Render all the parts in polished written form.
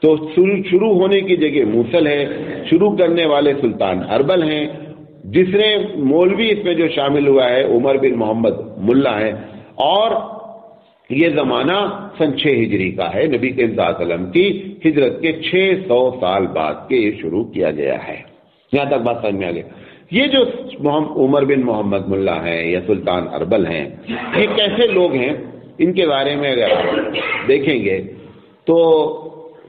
تو شروع ہونے کی جگہ موصل ہے، شروع کرنے والے سلطان اربل ہیں، جس نے مولوی اس میں جو شامل ہوا ہے عمر بن محمد ملا ہے، اور یہ زمانہ سن 6 ہجری کا ہے، نبی کریم صلی اللہ علیہ وسلم کی ہجرت کے 600 سال بعد کے یہ شروع کیا گیا ہے۔ یہاں تک بات سمجھ میں آ گئی۔ یہ جو عمر بن محمد ملا ہیں یا سلطان اربل ہیں، یہ کیسے لوگ ہیں، ان کے بارے میں اگر دیکھیں گے تو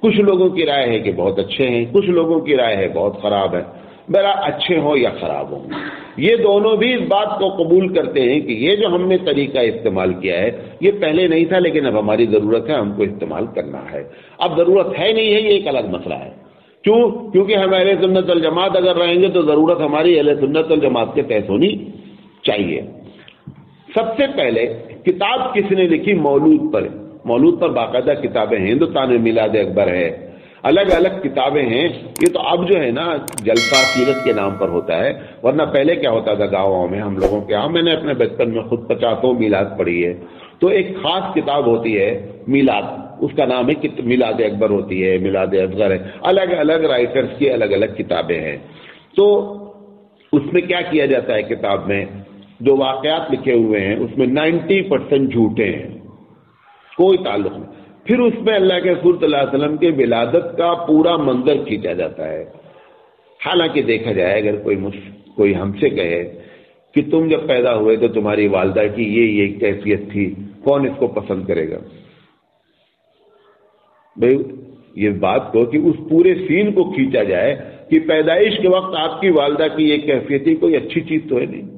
کچھ لوگوں کی رائے ہے کہ بہت اچھے ہیں، کچھ لوگوں کی رائے ہے بہت خراب ہے۔ بڑا اچھے ہوں یا خراب ہوں، یہ دونوں بھی اس بات کو قبول کرتے ہیں کہ یہ جو ہم نے طریقہ استعمال کیا ہے یہ پہلے نہیں تھا، لیکن اب ہماری ضرورت ہے، ہم کو استعمال کرنا ہے۔ اب ضرورت ہے نہیں ہے، یہ ایک الگ مسئلہ ہے۔ کیونکہ ہم اہل سنت والجماعت اگر رہیں گے تو ضرورت ہماری اہل سنت والجماعت کے تحت ہونی چاہیے۔ سب سے پہلے کتاب کس نے لکھی؟ مولود پر باقاعدہ کتابیں ہیں، ہندوستان میں میلاد اکبر ہے، الگ الگ کتابیں ہیں۔ یہ تو اب جو ہے نا جلسہ سیرت کے نام پر ہوتا ہے، ورنہ پہلے کیا ہوتا تھا گاؤں میں ہم لوگوں کے یہاں، میں نے اپنے بچپن میں خود 50 میلاد پڑھی ہے، تو ایک خاص کتاب ہوتی ہے میلاد، اس کا نام ہے میلاد اکبر ہوتی ہے، میلاد اصغر ہے، الگ الگ رائٹرز کی الگ الگ کتابیں ہیں۔ تو اس میں کیا کیا جاتا ہے، کتاب میں جو واقعات لکھے ہوئے ہیں اس میں 90% جھوٹے ہیں، کوئی تعلق نہیں۔ پھر اس میں اللہ کے رسول صلی اللہ علیہ وسلم کے ولادت کا پورا منظر کھینچا جاتا ہے۔ حالانکہ دیکھا جائے اگر کوئی ہم سے کہے کہ تم جب پیدا ہوئے تو تمہاری والدہ کی یہ کیفیت تھی، کون اس کو پسند کرے گا؟ بھائی یہ بات کو کہ اس پورے سین کو کھینچا جائے کہ پیدائش کے وقت آپ کی والدہ کی یہ کیفیت تھی، کوئی اچھی چیز تو ہے نہیں۔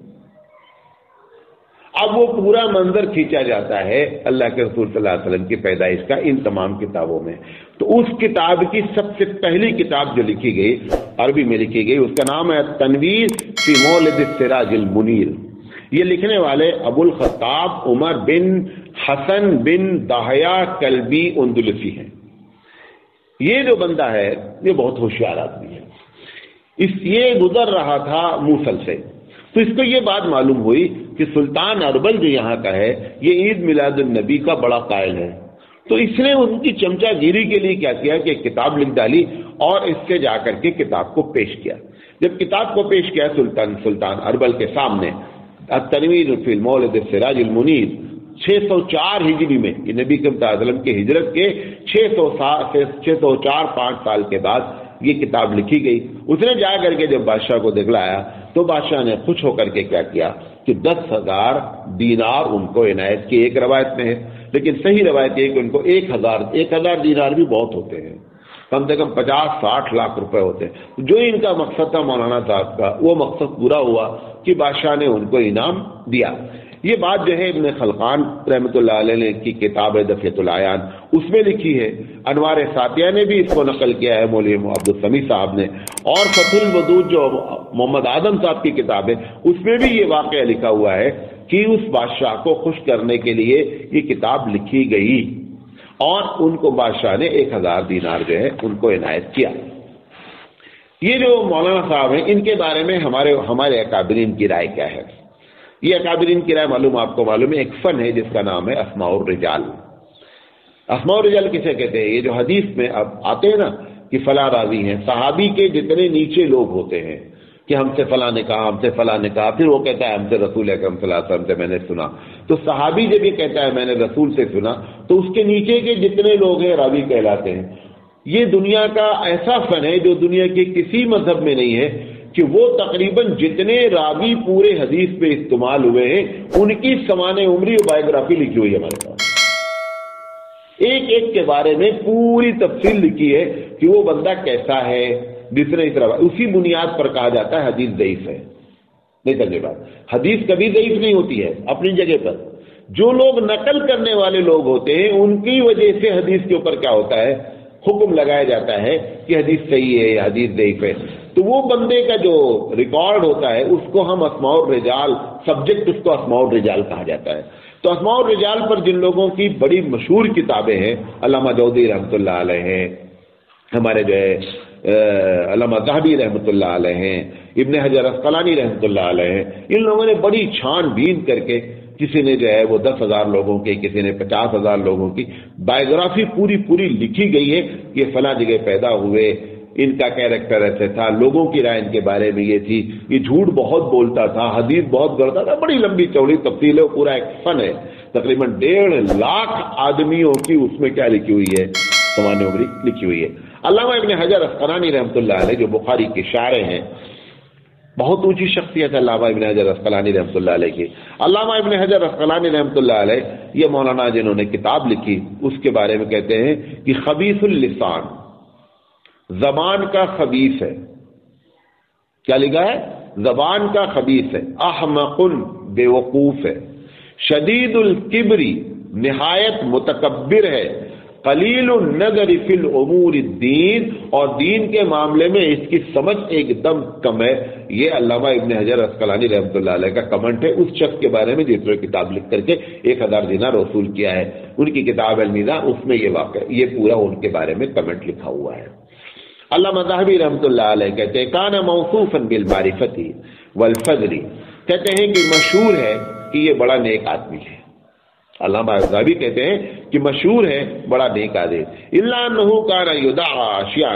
اب وہ پورا منظر کھینچا جاتا ہے اللہ کے رسول صلی اللہ علیہ وسلم کی پیدائش کا ان تمام کتابوں میں۔ تو اس کتاب کی سب سے پہلی کتاب جو لکھی گئی، عربی میں لکھی گئی، اس کا نام ہے تنویر فی مولد السراج المنیر۔ یہ لکھنے والے ابو الخطاب عمر بن حسن بن دہیا کلبی اندلسی ہیں۔ یہ جو بندہ ہے یہ بہت ہوشیار آدمی ہے، یہ گزر رہا تھا موصل سے، تو اس کو یہ بات معلوم ہوئی کہ سلطان اربل جو یہاں کا ہے یہ عید میلاد النبی کا بڑا قائل ہے، تو اس نے ان کی چمچہ گیری کے لیے کیا کیا کہ کتاب لکھ ڈالی اور اس سے جا کر کے کتاب کو پیش کیا۔ جب کتاب کو پیش کیا سلطان اربل کے سامنے، التنویر فی المولد السراج المنیر، 604 ہجری میں، یہ نبی کریم صلی اللہ علیہ وسلم کی ہجرت کے 604-5 سال کے بعد یہ کتاب لکھی گئی۔ اس نے جا کر کے جب بادشاہ کو دکھلایا تو بادشاہ نے خوش ہو کر کے کیا کیا کہ 10,000 دینار ان کو عنایت کی۔ ایک روایت میں ہے، لیکن صحیح روایت یہ کہ ان کو 1,000 دینار بھی بہت ہوتے ہیں، کم سے کم 50-60 لاکھ روپے ہوتے ہیں۔ جو ان کا مقصد تھا مولانا صاحب کا، وہ مقصد پورا ہوا کہ بادشاہ نے ان کو انعام دیا۔ یہ بات جو ہے ابن خلقان رحمۃ اللہ علیہ نے کی کتاب ہے دفیۃ العیان، اس میں لکھی ہے۔ انوار ساتیہ نے بھی اس کو نقل کیا ہے، مولوی عبد السمیع صاحب نے، اور فتح الودود جو محمد اعظم صاحب کی کتاب ہے اس میں بھی یہ واقعہ لکھا ہوا ہے کہ اس بادشاہ کو خوش کرنے کے لیے یہ کتاب لکھی گئی اور ان کو بادشاہ نے 1,000 دینار جو ہے ان کو عنایت کیا۔ یہ جو مولانا صاحب ہیں ان کے بارے میں ہمارے اکابرین کی رائے کیا ہے؟ یہ اکابرین کی رائے آپ کو معلوم ہے، ایک فن ہے جس کا نام ہے اسماء الرجال۔ اسماء الرجال کسے کہتے ہیں؟ یہ جو حدیث میں اب آتے ہیں نا کہ فلاں راوی ہیں، صحابی کے جتنے نیچے لوگ ہوتے ہیں کہ ہم سے فلاں نے کہا، ہم سے فلاں نے کہا، پھر وہ کہتا ہے ہم سے رسول اکرم صلی اللہ علیہ وسلم سے میں نے سنا، تو صحابی جب یہ کہتا ہے میں نے رسول سے سنا تو اس کے نیچے کے جتنے لوگ ہیں راوی کہلاتے ہیں۔ یہ دنیا کا ایسا فن ہے جو دنیا کے کسی مذہب میں نہیں ہے کہ وہ تقریباً جتنے راوی پورے حدیث پہ استعمال ہوئے ہیں ان کی سمان عمری اور بایوگرافی لکھی ہوئی ہے ہمارے پاس، ایک ایک کے بارے میں پوری تفصیل لکھی ہے کہ وہ بندہ کیسا ہے، جس نے اس روایت، اسی بنیاد پر کہا جاتا ہے حدیث ضعیف ہے۔ نہیں سمجھے بات، حدیث کبھی ضعیف نہیں ہوتی ہے اپنی جگہ پر، جو لوگ نقل کرنے والے لوگ ہوتے ہیں ان کی وجہ سے حدیث کے اوپر کیا ہوتا ہے، حکم لگایا جاتا ہے کہ حدیث صحیح ہے یا حدیث ضعیف ہے۔ تو وہ بندے کا جو ریکارڈ ہوتا ہے اس کو ہم اسماء الرجال، سبجیکٹ اس کو اسماء الرجال کہا جاتا ہے۔ تو اسماء الرجال پر جن لوگوں کی بڑی مشہور کتابیں ہیں، علامہ جودی رحمۃ اللہ علیہ ہیں، ہمارے جو ہے علامہ ذہبی رحمۃ اللہ علیہ ہیں، ابن حجر اسقلانی رحمۃ اللہ علیہ ہیں، ان لوگوں نے بڑی چھان بین کر کے، کسی نے جو ہے وہ 10,000 لوگوں کی، کسی نے 50,000 لوگوں کی بایوگرافی پوری لکھی گئی ہے کہ فلاں جگہ پیدا ہوئے، ان کا کیریکٹر ایسے تھا، لوگوں کی رائے ان کے بارے میں یہ تھی، یہ جھوٹ بہت بولتا تھا، حدیث بہت گڑتا تھا، بڑی لمبی چوڑی تفصیل ہے، وہ پورا ایک فن ہے، تقریباً 1.5 لاکھ آدمیوں کی اس میں کیا لکھی ہوئی ہے، سوانح عمری لکھی ہوئی ہے۔ علامہ ابن حجر اسقلانی رحمۃ اللہ علیہ جو بخاری کے شارح ہیں، بہت اونچی شخصیت ہے علامہ ابن حجر اسقلانی رحمۃ اللہ علیہ کی۔ علامہ ابن حجر اسقلانی رحمۃ اللہ علیہ یہ مولانا جنہوں نے کتاب لکھی اس کے بارے میں کہتے ہیں کہ خبیث اللسان، زبان کا خبیث ہے، کیا لکھا ہے؟ زبان کا خبیث ہے، احمق بے وقوف ہے، شدید الکبری نہایت متکبر ہے، قلیل النظر فی الامور الدین، اور دین کے معاملے میں اس کی سمجھ ایک دم کم ہے۔ یہ علامہ ابن حجر اسقلانی رحمۃ اللہ علیہ کا کمنٹ ہے اس شخص کے بارے میں جس نے کتاب لکھ کر کے 1000 دینار وصول کیا ہے۔ ان کی کتاب المیزان، اس میں یہ واقعہ، یہ پورا ان کے بارے میں کمنٹ لکھا ہوا ہے۔ علامہ ذہبی رحمۃ اللہ علیہ کہتے ہیں کان موصوفا بالمعرفۃ والفضل، کہتے ہیں کہ مشہور ہے کہ یہ بڑا نیک آدمی ہے۔ علامہ ذہبی کہتے ہیں کہ مشہور ہے بڑا نیک آدمی، الا انه كان يدعى اشیاء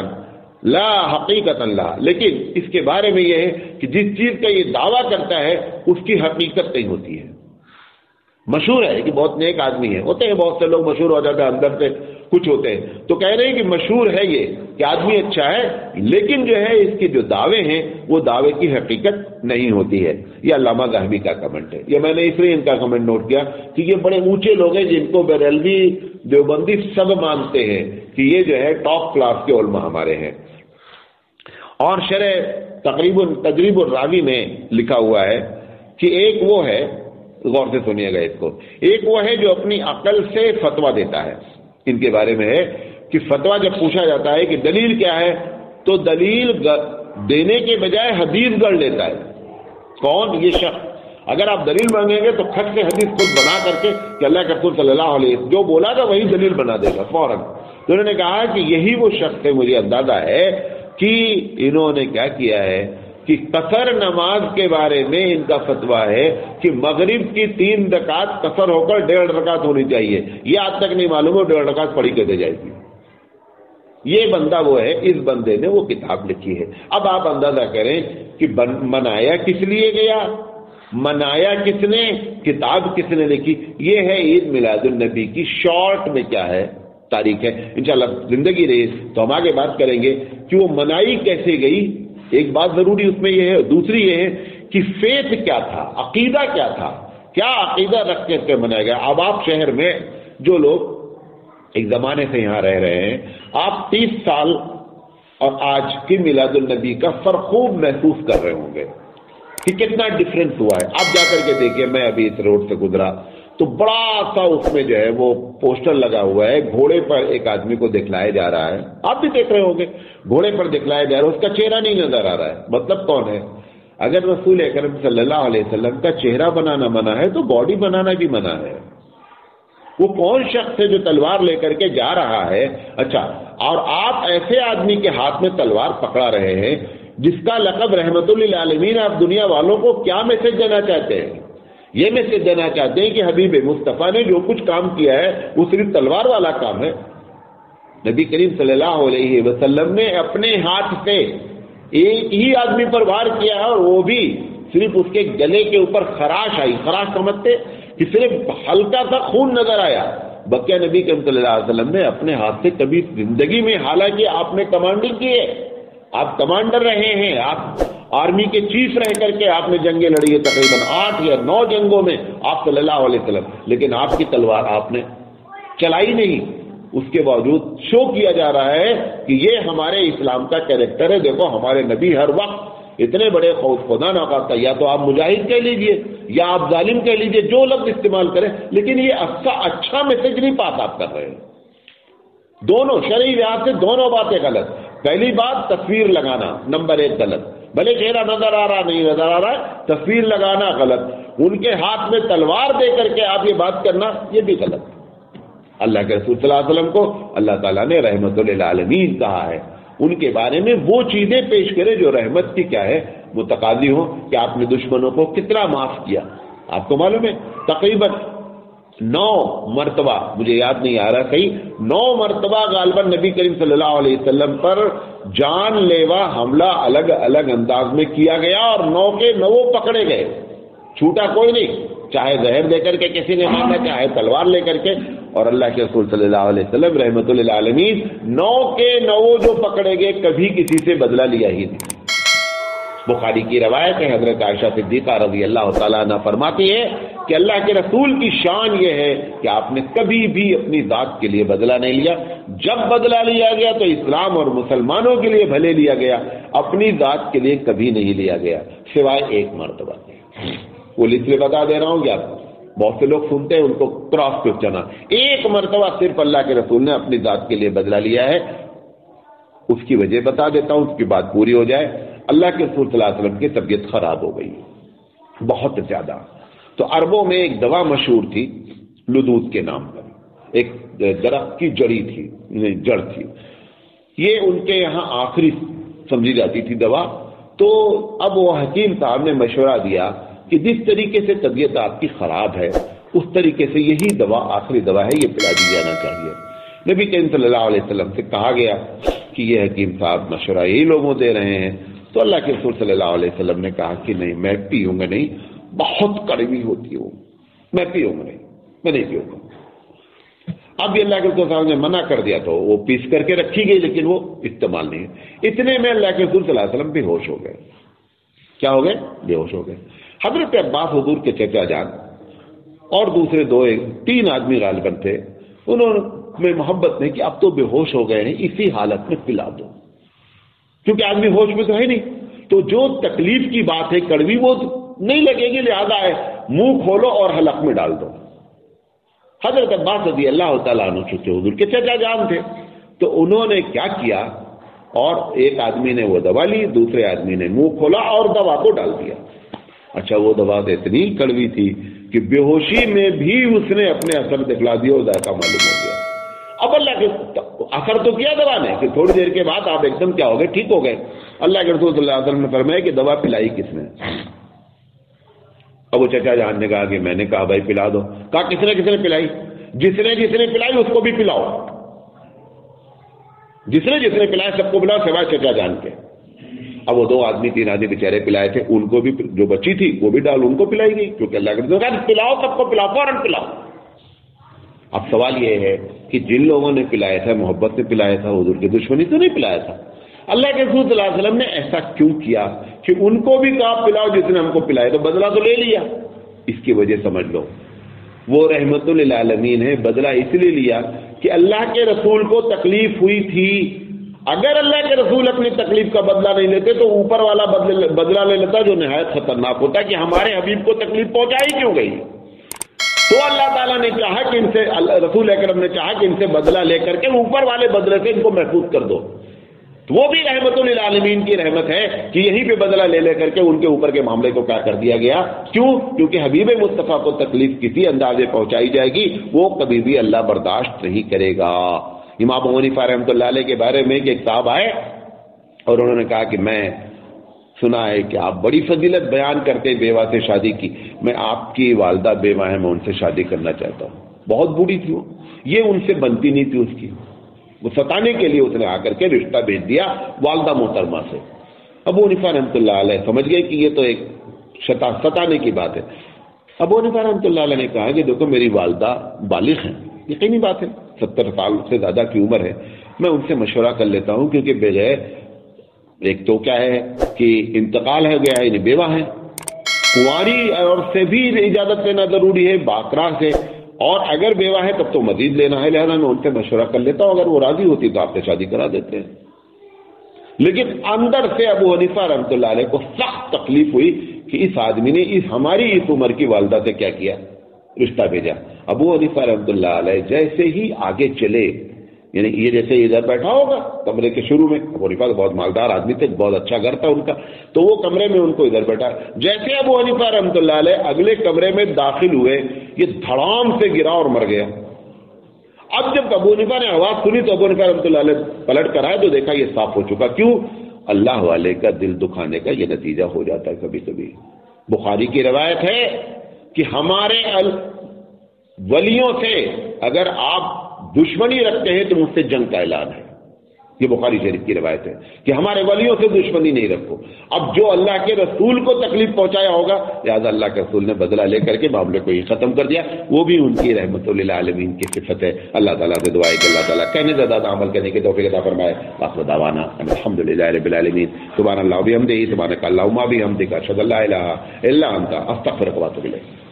لا حقیقت لا، لیکن اس کے بارے میں یہ ہے کہ جس چیز کا یہ دعویٰ کرتا ہے اس کی حقیقت نہیں ہوتی ہے۔ مشہور ہے کہ بہت نیک آدمی ہے، ہوتے ہیں بہت سے لوگ مشہور ہو جاتے ہیں اندر سے کچھ ہوتے ہیں، تو کہہ رہے ہیں کہ مشہور ہے یہ کہ آدمی اچھا ہے، لیکن جو ہے اس کے جو دعوے ہیں وہ دعوے کی حقیقت نہیں ہوتی ہے۔ یہ علامہ ذہبی کا کمنٹ ہے۔ یہ میں نے اس لیے ان کا کمنٹ نوٹ کیا کہ یہ بڑے اونچے لوگ ہیں جن کو بریلوی دیوبندی سب مانتے ہیں کہ یہ جو ہے ٹاپ کلاس کے علماء ہمارے ہیں۔ اور شرح تقریب الراوی میں لکھا ہوا ہے کہ ایک وہ ہے، غور سے سنیے گا اس کو، ایک وہ ہے جو اپنی عقل سے فتویٰ دیتا ہے۔ ان کے بارے میں ہے کہ فتویٰ جب پوچھا جاتا ہے کہ دلیل کیا ہے تو دلیل دینے کے بجائے حدیث گڑھ لیتا ہے۔ کون؟ یہ شخص۔ اگر آپ دلیل مانگیں گے تو کھٹ سے حدیث خود بنا کر کے کہ اللہ کے رسول صلی اللہ علیہ وسلم جو بولا تھا وہی دلیل بنا دے گا فوراً۔ تو انہوں نے کہا کہ یہی وہ شخص ہے، مجھے اندازہ ہے کہ انہوں نے کیا کیا ہے کہ قصر نماز کے بارے میں ان کا فتویٰ ہے کہ مغرب کی 3 رکعت قصر ہو کر 1.5 رکعت ہونی چاہیے۔ یہ آج تک نہیں معلوم ہے 1.5 رکعت پڑھی کیسے جائے گی۔ یہ بندہ وہ ہے، اس بندے نے وہ کتاب لکھی ہے۔ اب آپ اندازہ کریں کہ منایا کس لیے گیا، منایا کس نے، کتاب کس نے لکھی۔ یہ ہے عید میلاد النبی کی شارٹ میں کیا ہے تاریخ ہے۔ انشاءاللہ زندگی رہی تو ہم آگے بات کریں گے کہ وہ منائی کیسے گئی۔ ایک بات ضروری اس میں یہ ہے، دوسری یہ ہے کہ فیتھ کیا تھا، عقیدہ کیا تھا، کیا عقیدہ رکھ کے منایا گیا۔ اب آپ شہر میں جو لوگ ایک زمانے سے یہاں رہ رہے ہیں، آپ 30 سال اور آج کی میلاد النبی کا فرق خوب محسوس کر رہے ہوں گے کہ کتنا ڈفرینس ہوا ہے۔ آپ جا کر کے دیکھیں، میں ابھی اس روڈ سے گزرا تو بڑا سا اس میں جو ہے وہ پوسٹر لگا ہوا ہے، گھوڑے پر ایک آدمی کو دکھلایا جا رہا ہے، آپ بھی دیکھ رہے ہوں گے، گھوڑے پر دکھلایا جا رہا ہے، اس کا چہرہ نہیں نظر آ رہا ہے۔ مطلب کون ہے؟ اگر رسول اکرم صلی اللہ علیہ وسلم کا چہرہ بنانا منع ہے تو باڈی بنانا بھی منع ہے۔ وہ کون شخص ہے جو تلوار لے کر کے جا رہا ہے؟ اچھا، اور آپ ایسے آدمی کے ہاتھ میں تلوار پکڑا رہے ہیں جس کا لقب رحمت للعالمین، آپ دنیا والوں کو کیا میسج دینا چاہتے ہیں؟ یہ میسج دینا چاہتے ہیں کہ حبیب مصطفیٰ نے جو کچھ کام کیا ہے وہ صرف تلوار والا کام ہے۔ نبی کریم صلی اللہ علیہ وسلم نے اپنے ہاتھ سے ایک ہی آدمی پر وار کیا ہے، اور وہ بھی صرف اس کے گلے کے اوپر خراش آئی۔ خراش سمجھتے کہ صرف ہلکا سا خون نظر آیا۔ بقیہ نبی کریم صلی اللہ علیہ وسلم نے اپنے ہاتھ سے کبھی زندگی میں، حالانکہ آپ نے کمانڈنگ کی ہے، آپ کمانڈر رہے ہیں، آپ آرمی کے چیف رہ کر کے آپ نے جنگیں لڑی ہے، تقریباً 8 یا 9 جنگوں میں آپ صلی اللہ علیہ وسلم، لیکن آپ کی تلوار آپ نے چلائی نہیں۔ اس کے باوجود شو کیا جا رہا ہے کہ یہ ہمارے اسلام کا کیریکٹر ہے۔ دیکھو ہمارے نبی ہر وقت اتنے بڑے خدا نہ خواستہ، یا تو آپ مجاہد کہہ لیجئے یا آپ ظالم کہہ لیجئے، جو لفظ استعمال کریں، لیکن یہ اچھا میسج نہیں پاس آپ کر رہے ہیں۔ دونوں شرعی لحاظ سے دونوں باتیں غلط۔ پہلی بات تصویر لگانا نمبر 1 غلط، بھلے چہرہ نظر آ رہا نہیں نظر آ رہا ہے، تصویر لگانا غلط۔ ان کے ہاتھ میں تلوار دے کر کے آپ یہ بات کرنا یہ بھی غلط۔ اللہ کے رسول صلی اللہ علیہ وسلم کو اللہ تعالیٰ نے رحمت للعالمین کہا ہے، ان کے بارے میں وہ چیزیں پیش کرے جو رحمت کی کیا ہے متقاضی ہو، کہ آپ نے دشمنوں کو کتنا معاف کیا۔ آپ کو معلوم ہے تقریباً 9 مرتبہ، مجھے یاد نہیں آ رہا صحیح، 9 مرتبہ غالباً نبی کریم صلی اللہ علیہ وسلم پر جان لیوا حملہ الگ الگ انداز میں کیا گیا، اور 9 کے 9 پکڑے گئے، چھوٹا کوئی نہیں، چاہے زہر دے کر کے کسی نے مارا، چاہے تلوار لے کر کے۔ اور اللہ کے رسول صلی اللہ علیہ وسلم رحمت للعالمین 9 کے 9 جو پکڑے گئے کبھی کسی سے بدلہ لیا ہی نہیں۔ بخاری کی روایت ہے، حضرت عائشہ صدیقہ رضی اللہ تعالیٰ عنہ فرماتی ہے کہ اللہ کے رسول کی شان یہ ہے کہ آپ نے کبھی بھی اپنی ذات کے لیے بدلہ نہیں لیا، جب بدلہ لیا گیا تو اسلام اور مسلمانوں کے لیے بھلے لیا گیا، اپنی ذات کے لیے کبھی نہیں لیا گیا، سوائے ایک مرتبہ۔ وہ اس لیے بتا دے رہا ہوں کہ آپ بہت سے لوگ سنتے ہیں ان کو کراس کوسچن، ایک مرتبہ صرف اللہ کے رسول نے اپنی ذات کے لیے بدلہ لیا ہے، اس کی وجہ بتا دیتا ہوں، اس کی بات پوری ہو جائے۔ اللہ کے رسول صلی اللہ علیہ وسلم کی طبیعت خراب ہو گئی بہت زیادہ، تو عربوں میں ایک دوا مشہور تھی لدود کے نام پر، ایک درخت کی جڑ تھی، یہ ان کے یہاں آخری سمجھی جاتی تھی دوا۔ تو اب وہ حکیم صاحب نے مشورہ دیا کہ جس طریقے سے طبیعت آپ کی خراب ہے اس طریقے سے یہی دوا آخری دوا ہے، یہ پلا دی جانا چاہیے۔ نبی کریم صلی اللہ علیہ وسلم سے کہا گیا کہ یہ حکیم صاحب مشورہ یہی لوگوں دے رہے ہیں، تو اللہ کے رسول صلی اللہ علیہ وسلم نے کہا کہ نہیں، میں پیوں گا نہیں، بہت کڑوی ہوتی ہے وہ، میں پیوں گا نہیں، میں نہیں پیوں گا۔ اب یہ اللہ کے رسول صاحب نے منع کر دیا تو وہ پیس کر کے رکھی گئی، لیکن وہ استعمال نہیں ہے۔ اتنے میں اللہ کے رسول صلی اللہ علیہ وسلم بے ہوش ہو گئے۔ کیا ہو گئے؟ بے ہوش ہو گئے۔ حضرت عباس حضور کے چچا جان اور دوسرے 3 آدمی غالباً تھے، انہوں نے محبت نہیں کہ اب تو بے ہوش ہو گئے ہیں، اسی حالت میں پلا دو، کیونکہ آدمی ہوش میں تو ہے نہیں، تو جو تکلیف کی بات ہے کڑوی وہ نہیں لگے گی، لہذا ہے منہ کھولو اور حلق میں ڈال دو۔ حضرت عباس رضی اللہ تعالیٰ عنہ چونکہ حضور کے چچا جان تھے، تو انہوں نے کیا کیا، اور ایک آدمی نے وہ دوا لی، دوسرے آدمی نے منہ کھولا اور دوا کو ڈال دیا۔ اچھا وہ دوا تو اتنی کڑوی تھی کہ بے ہوشی میں بھی اس نے اپنے اثر دکھلا دیا اور ذائقہ معلوم ہو گیا۔ اب اللہ کے اثر تو کیا دوا نے کہ تھوڑی دیر کے بعد آپ ایک دم کیا ہو گئے، ٹھیک ہو گئے۔ اللہ کے رسول صلی اللہ علیہ وسلم نے فرمایا کہ دوا پلائی کس نے؟ اب وہ چچا جان نے کہا کہ میں نے کہا بھائی پلا دو۔ کہا کس نے پلائی؟ جس نے پلائی اس کو بھی پلاؤ، جس نے پلایا سب کو پلاؤ سوائے چچا جان کے۔ اب وہ 2 آدمی 3 آدمی بیچارے پلائے تھے، ان کو بھی جو بچی تھی وہ بھی ڈال ان کو پلائی گئی، کیونکہ اللہ کے رسول کہا پلاؤ، سب کو پلاؤ، فوراً پلاؤ۔ اب سوال یہ ہے کہ جن لوگوں نے پلایا تھا محبت سے پلایا تھا، حضور کی دشمنی تو نہیں پلایا تھا۔ اللہ کے رسول صلی اللہ علیہ وسلم نے ایسا کیوں کیا کہ ان کو بھی کہا پلاؤ جس نے ہم کو پلایا، تو بدلہ تو لے لیا۔ اس کی وجہ سمجھ لو، وہ رحمت للعالمین ہے، بدلہ اس لیے لیا کہ اللہ کے رسول کو تکلیف ہوئی تھی۔ اگر اللہ کے رسول اپنی تکلیف کا بدلہ نہیں لیتے تو اوپر والا بدلہ لے لیتا، جو نہایت خطرناک ہوتا کہ ہمارے حبیب کو تکلیف پہنچائی کیوں گئی۔ تو اللہ تعالیٰ نے چاہا کہ ان سے، رسول اکرم نے چاہا کہ ان سے بدلہ لے کر کے اوپر والے بدلے سے ان کو محفوظ کر دو۔ تو وہ بھی رحمت للعالمین کی رحمت ہے کہ یہیں پہ بدلہ لے کر کے ان کے اوپر کے معاملے کو کیا کر دیا گیا۔ کیوں؟ کیونکہ حبیب مصطفیٰ کو تکلیف کسی اندازے پہنچائی جائے گی وہ کبھی بھی اللہ برداشت نہیں کرے گا۔ امام ابو حنیفہ رحمۃ اللہ علیہ کے بارے میں ایک صاحب آئے اور انہوں نے کہا کہ میں سنا ہے کہ آپ بڑی فضیلت بیان کرتے بیوہ سے شادی کی، میں آپ کی والدہ بیوہ ہیں، میں ان سے شادی کرنا چاہتا ہوں۔ بہت بوڑھی تھی وہ، یہ ان سے بنتی نہیں تھی اس کی، وہ ستانے کے لیے اس نے آ کر کے رشتہ بھیج دیا والدہ محترمہ سے۔ ابو حنیفہ رحمۃ اللہ علیہ سمجھ گئے کہ یہ تو ایک ستانے کی بات ہے۔ ابو حنیفہ رحمۃ اللہ علیہ نے کہا کہ دیکھو میری والدہ بالغ ہیں، یقینی بات ہے 70 سال سے زیادہ کی عمر ہے، میں ان سے مشورہ کر لیتا ہوں، کیونکہ بغیر ایک تو کیا ہے کہ انتقال ہے گیا ہے، یعنی بیوہ ہے، کنواری اور سے بھی اجازت لینا ضروری ہے، باقرا سے، اور اگر بیوہ ہے تب تو مزید لینا ہے، لہذا میں ان سے مشورہ کر لیتا ہوں، اگر وہ راضی ہوتی تو آپ سے شادی کرا دیتے ہیں۔ لیکن اندر سے ابو حنیفہ رحمۃ اللہ علیہ کو سخت تکلیف ہوئی کہ اس آدمی نے ہماری اس عمر کی والدہ سے کیا کیا، رشتہ بھیجا۔ ابو حنیفہ رحمۃ اللہ علیہ جیسے ہی آگے چلے، یعنی یہ جیسے ادھر بیٹھا ہوگا کمرے کے شروع میں، ابو حنیفہ تو بہت مالدار آدمی تھے، بہت اچھا گھر تھا ان کا، تو وہ کمرے میں ان کو ادھر بیٹھا، جیسے ابو حنیفہ رحمۃ اللہ علیہ اگلے کمرے میں داخل ہوئے، یہ دھڑام سے گرا اور مر گیا۔ اب جب ابو حنیفہ نے آواز سنی تو ابو حنیفہ رحمۃ اللہ علیہ پلٹ کر آئے تو دیکھا یہ صاف ہو چکا. کیوں؟ اللہ والے کا دل دکھانے کا یہ نتیجہ ہو جاتا ہے کبھی کبھی. بخاری کی روایت ہے کہ ہمارے ولیوں سے اگر آپ دشمنی رکھتے ہیں تو مجھ سے جنگ کا اعلان ہے. یہ بخاری شریف کی روایت ہے کہ ہمارے ولیوں سے دشمنی نہیں رکھو. اب جو اللہ کے رسول کو تکلیف پہنچایا ہوگا لہٰذا اللہ کے رسول نے بدلہ لے کر کے معاملے کو ہی ختم کر دیا. وہ بھی ان کی رحمت للعالمین کی صفت ہے. اللہ تعالیٰ سے دعا ہے کہ اللہ تعالیٰ کہنے سے زیادہ عمل کرنے کی توفیق عطا فرمائے. آخر دعوانا الحمدللہ رب العالمین. سبحان اللہ وبحمدہ سبحانک اللہم وبحمدک اشہد ان لا الہ الا انت استغفرک واتوب الیک.